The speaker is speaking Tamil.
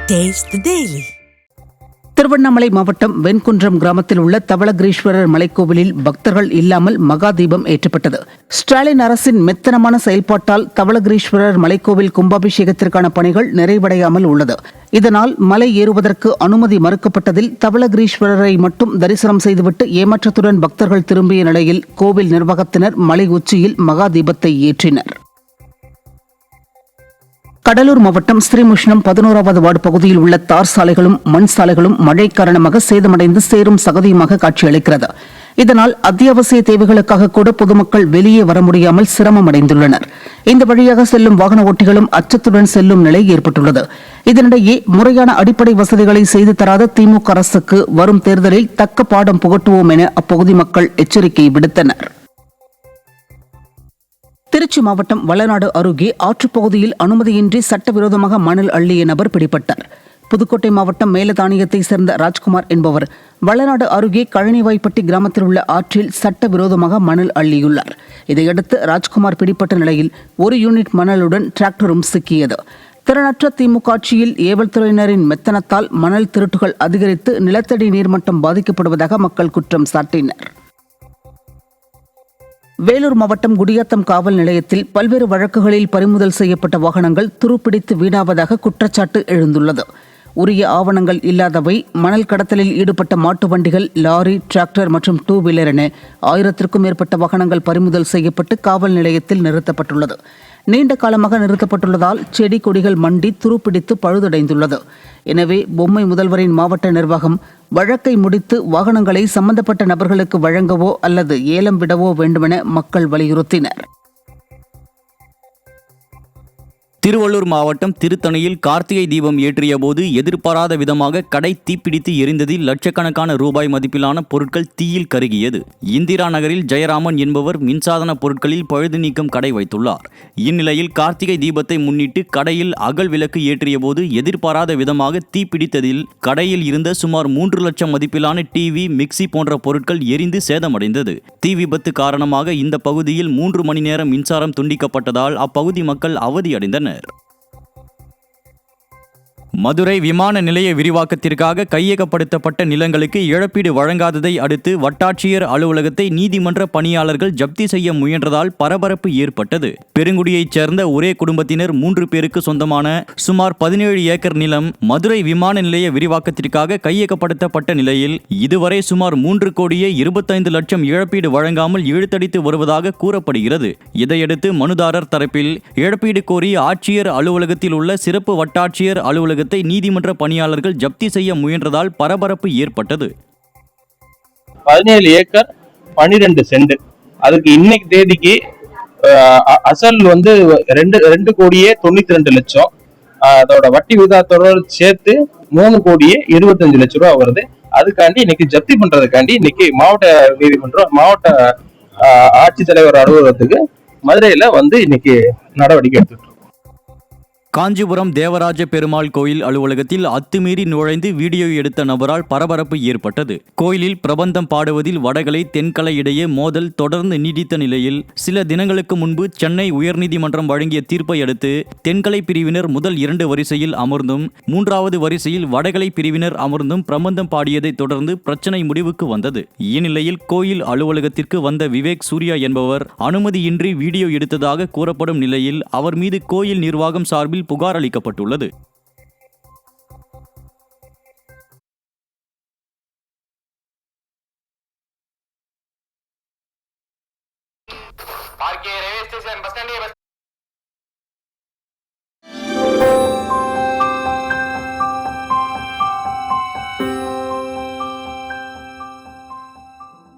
Taste the Daily. திருவண்ணாமலை மாவட்டம் வெண்குன்றம் கிராமத்தில் உள்ள தவளகிரீஸ்வரர் மலைக்கோவிலில் பக்தர்கள் இல்லாமல் மகா தீபம் ஏற்றப்பட்டது. ஸ்டாலின் அரசின் மெத்தனமான செயல்பாட்டால் தவளகிரீஸ்வரர் மலைக்கோவில் கும்பாபிஷேகத்திற்கான பணிகள் நிறைவடையாமல் உள்ளது. இதனால் மலை ஏறுவதற்கு அனுமதி மறுக்கப்பட்டதில் தவளகிரீஸ்வரரை மட்டும் தரிசனம் செய்துவிட்டு ஏமாற்றத்துடன் பக்தர்கள் திரும்பிய நிலையில் கோவில் நிர்வாகத்தினர் மலை உச்சியில் மகா தீபத்தை ஏற்றினர். கடலூர் மாவட்டம் ஸ்ரீமுஷ்ணம் 11வது வார்டு பகுதியில் உள்ள தார் சாலைகளும் மண் சாலைகளும் மழை காரணமாக சேதமடைந்து சேரும் சகதியுமாக காட்சியளிக்கிறது. இதனால் அத்தியாவசிய தேவைகளுக்காக கூட பொதுமக்கள் வெளியே வர முடியாமல் சிரமம் அடைந்துள்ளனர். இந்த வழியாக செல்லும் வாகன ஓட்டிகளும் அச்சத்துடன் செல்லும் நிலை ஏற்பட்டுள்ளது. இதனிடையே முறையான அடிப்படை வசதிகளை செய்து தராத திமுக அரசுக்கு வரும் தேர்தலில் தக்க பாடம் புகட்டுவோம் என அப்பகுதி மக்கள் எச்சரிக்கை விடுத்தனர். திருச்சி மாவட்டம் வளநாடு அருகே ஆற்றுப்பகுதியில் அனுமதியின்றி சட்டவிரோதமாக மணல் அள்ளிய நபர் பிடிபட்டார். புதுக்கோட்டை மாவட்டம் மேலதானியத்தைச் சேர்ந்த ராஜ்குமார் என்பவர் வளநாடு அருகே கழனிவாய்ப்பட்டி கிராமத்தில் உள்ள ஆற்றில் சட்டவிரோதமாக மணல் அள்ளியுள்ளார். இதையடுத்து ராஜ்குமார் பிடிப்பட்ட நிலையில் 1 யூனிட் மணலுடன் டிராக்டரும் சிக்கியது. திறனற்ற திமுக ஆட்சியில் ஏவல் துறையினரின் மெத்தனத்தால் மணல் திருட்டுகள் அதிகரித்து நிலத்தடி நீர்மட்டம் பாதிக்கப்படுவதாக மக்கள் குற்றம் சாட்டினர். வேலூர் மாவட்டம் குடியாத்தம் காவல் நிலையத்தில் பல்வேறு வழக்குகளில் பறிமுதல் செய்யப்பட்ட வாகனங்கள் துருப்பிடித்து வீணாவதாக குற்றச்சாட்டு எழுந்துள்ளது. உரிய ஆவணங்கள் இல்லாதவை, மணல் கடத்தலில் ஈடுபட்ட மாட்டு வண்டிகள், லாரி, டிராக்டர் மற்றும் 2 வீலர் என 1000க்கும் மேற்பட்ட வாகனங்கள் பறிமுதல் செய்யப்பட்டு காவல் நிலையத்தில் நிறுத்தப்பட்டுள்ளது. நீண்ட காலமாக நிறுத்தப்பட்டுள்ளதால் செடி கொடிகள் மண்டி துருப்பிடித்து பழுதடைந்துள்ளது. எனவே பொம்மை முதல்வரின் மாவட்ட நிர்வாகம் வழக்கை முடித்து வாகனங்களை சம்பந்தப்பட்ட நபர்களுக்கு வழங்கவோ அல்லது ஏலம் விடவோ வேண்டுமென மக்கள் வலியுறுத்தினர். திருவள்ளூர் மாவட்டம் திருத்தணியில் கார்த்திகை தீபம் ஏற்றிய போது எதிர்பாராத விதமாக கடை தீப்பிடித்து எரிந்ததில் லட்சக்கணக்கான ரூபாய் மதிப்பிலான பொருட்கள் தீயில் கருகியது. இந்திரா நகரில் ஜெயராமன் என்பவர் மின்சாதன பொருட்களில் பழுது நீக்கம் கடை வைத்துள்ளார். இந்நிலையில் கார்த்திகை தீபத்தை முன்னிட்டு கடையில் அகல் விளக்கு ஏற்றிய போது எதிர்பாராத விதமாக தீப்பிடித்ததில் கடையில் இருந்த சுமார் 3 லட்சம் மதிப்பிலான டிவி, மிக்சி போன்ற பொருட்கள் எரிந்து சேதமடைந்தது. தீ விபத்து காரணமாக இந்த பகுதியில் 3 மணி நேரம் மின்சாரம் துண்டிக்கப்பட்டதால் அப்பகுதி மக்கள் அவதியடைந்தனர். மதுரை விமான நிலைய விரிவாக்கத்திற்காக கையகப்படுத்தப்பட்ட நிலங்களுக்கு இழப்பீடு வழங்காததை அடுத்து வட்டாட்சியர் அலுவலகத்தை நீதிமன்ற பணியாளர்கள் ஜப்தி செய்ய முயன்றதால் பரபரப்பு ஏற்பட்டது. பெருங்குடியைச் சேர்ந்த ஒரே குடும்பத்தினர் 3 பேருக்கு சொந்தமான சுமார் 17 ஏக்கர் நிலம் மதுரை விமான நிலைய விரிவாக்கத்திற்காக கையகப்படுத்தப்பட்ட நிலையில் இதுவரை சுமார் 3 கோடியே 25 லட்சம் இழப்பீடு வழங்காமல் இழுத்தடித்து வருவதாக கூறப்படுகிறது. இதையடுத்து மனுதாரர் தரப்பில் இழப்பீடு கோரி ஆட்சியர் அலுவலகத்தில் உள்ள சிறப்பு வட்டாட்சியர் அலுவலகத்தை நீதிமன்ற பணியாளர்கள் ஜப்தி செய்ய முயன்றதால் பரபரப்பு ஏற்பட்டது. 17 ஏக்கர் 12 சென்ட். அதுக்கு இன்னைக்கு தேதிக்கு அசல் வந்து 2 கோடியே 92 லட்சம். அதோட வட்டி விகிதத்தோட சேர்த்து 3 கோடியே 25 லட்சம் ரூபாய் வருது. அதுக்காண்டி இன்னைக்கு ஜப்தி பண்றதுக்காண்டி இன்னைக்கு மாவட்ட நீதிமன்றம், மாவட்ட ஆட்சித்தலைவர் அலுவலகத்துக்கு மதுரையில வந்து இன்னைக்கு நடவடிக்கை எடுத்துட்டு காஞ்சிபுரம் தேவராஜ பெருமாள் கோயில் அலுவலகத்தில் அத்துமீறி நுழைந்து வீடியோ எடுத்த நபரால் பரபரப்பு ஏற்பட்டது. கோயிலில் பிரபந்தம் பாடுவதில் வடகலை தென்கலை இடையே மோதல் தொடர்ந்து நீடித்த நிலையில் சில தினங்களுக்கு முன்பு சென்னை உயர்நீதிமன்றம் வழங்கிய தீர்ப்பை அடுத்து தென்கலை பிரிவினர் முதல் 2 வரிசையில் அமர்ந்தும் 3வது வரிசையில் வடகலை பிரிவினர் அமர்ந்தும் பிரபந்தம் பாடியதை தொடர்ந்து பிரச்சனை முடிவுக்கு வந்தது. இந்நிலையில் கோயில் அலுவலகத்திற்கு வந்த விவேக் சூர்யா என்பவர் அனுமதியின்றி வீடியோ எடுத்ததாக கூறப்படும் நிலையில் அவர் மீது கோயில் நிர்வாகம் சார்பில் புகார் அளிக்கப்பட்டுள்ளது. RK railway station, bus stand